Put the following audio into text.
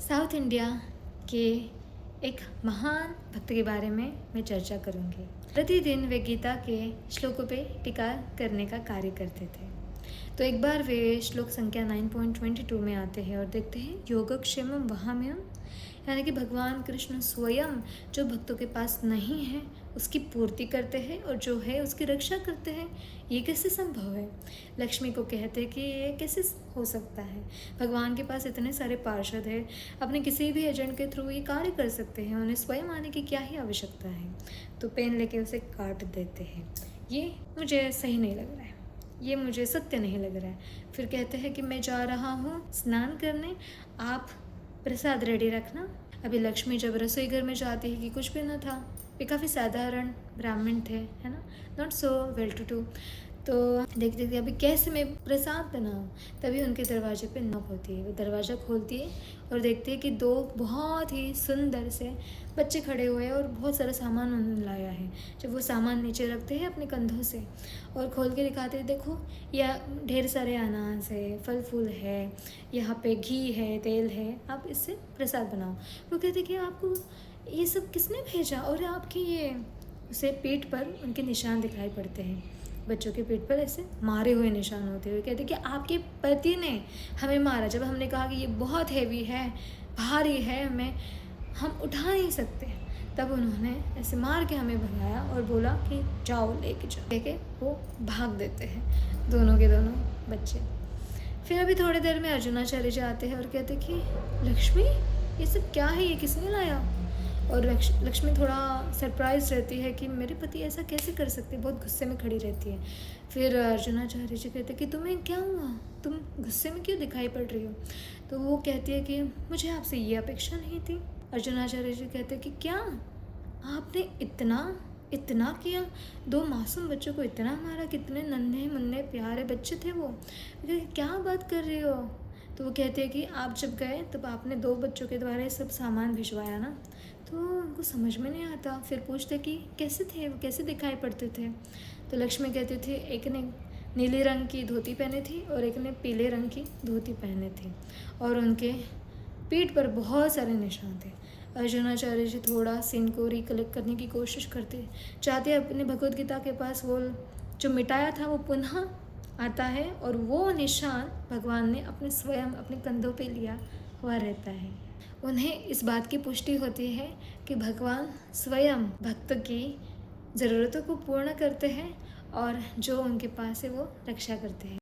South India के एक महान भक्त के बारे में मैं चर्चा करूंगी। प्रतिदिन वे गीता के श्लोकों पे टीका करने का कार्य करते थे। तो एक बार वे श्लोक संख्या 9.22 में आते हैं और देखते हैं योगक्षेमम वहाम्यम, यानी कि भगवान कृष्ण स्वयं जो भक्तों के पास नहीं है उसकी पूर्ति करते हैं और जो है उसकी रक्षा करते हैं। ये कैसे संभव है? लक्ष्मी को कहते हैं कि ये कैसे हो सकता है? भगवान के पास इतने सारे पार्षद हैं, अपने किसी भी एजेंट के थ्रू ये कार्य कर सकते हैं, उन्हें स्वयं आने की क्या ही आवश्यकता है? तो पेन लेके उसे काट देते हैं। ये मुझे सही नहीं लग रहा है, ये मुझे सत्य नहीं लग रहा है। फिर कहते हैं कि मैं जा रहा हूँ स्नान करने, आप प्रसाद रेडी रखना। अभी लक्ष्मी जब रसोई घर में जाती है कि कुछ भी न था, वे काफ़ी साधारण ब्राह्मण थे, है ना, not so well to do. तो देखते देखते अभी कैसे मैं प्रसाद बनाऊँ, तभी उनके दरवाजे पे नॉक होती है। वो दरवाज़ा खोलती है और देखती है कि दो बहुत ही सुंदर से बच्चे खड़े हुए हैं और बहुत सारा सामान उन्होंने लाया है। जब वो सामान नीचे रखते हैं अपने कंधों से और खोल के दिखाते हैं, देखो यह ढेर सारे अनाज है, फल फूल है, यहाँ पे घी है, तेल है, आप इससे प्रसाद बनाओ। वो कहते कि आपको ये सब किसने भेजा? और आपकी ये उसे पीठ पर उनके निशान दिखाई पड़ते हैं, बच्चों के पीठ पर ऐसे मारे हुए निशान होते हुए। कहते कि आपके पति ने हमें मारा जब हमने कहा कि ये बहुत हैवी है, भारी है, हम उठा नहीं सकते। तब उन्होंने ऐसे मार के हमें भगाया और बोला कि जाओ लेके जाओ। लेके वो भाग देते हैं दोनों के दोनों बच्चे। फिर अभी थोड़ी देर में अर्जुनाचार्य जी आते हैं और कहते कि लक्ष्मी ये सब क्या है, ये किसने लाया? और लक्ष्मी थोड़ा सरप्राइज रहती है कि मेरे पति ऐसा कैसे कर सकते, बहुत गुस्से में खड़ी रहती है। फिर अर्जुनाचार्य जी कहते कि तुम्हें क्या हुआ, तुम गुस्से में क्यों दिखाई पड़ रही हो? तो वो कहती है कि मुझे आपसे ये अपेक्षा नहीं थी। अर्जुनाचार्य जी कहते कि क्या आपने इतना किया? दो मासूम बच्चों को इतना मारा, कितने नन्हे मुन्ने प्यारे बच्चे थे वो। क्या बात कर रही हो? तो वो कहते हैं कि आप जब गए तब आपने दो बच्चों के द्वारा ये सब सामान भिजवाया ना, तो उनको समझ में नहीं आता। फिर पूछते कि कैसे थे वो, कैसे दिखाई पड़ते थे? तो लक्ष्मी कहती थी एक ने नीले रंग की धोती पहनी थी और एक ने पीले रंग की धोती पहने थी और उनके पीठ पर बहुत सारे निशान थे। अर्जुनाचार्य जी थोड़ा सीन को रिकलेक्ट करने की कोशिश करते, चाहते अपने भगवद गीता के पास वो जो मिटाया था वो पुनः आता है और वो निशान भगवान ने अपने स्वयं अपने कंधों पे लिया हुआ रहता है। उन्हें इस बात की पुष्टि होती है कि भगवान स्वयं भक्त की ज़रूरतों को पूर्ण करते हैं और जो उनके पास है वो रक्षा करते हैं।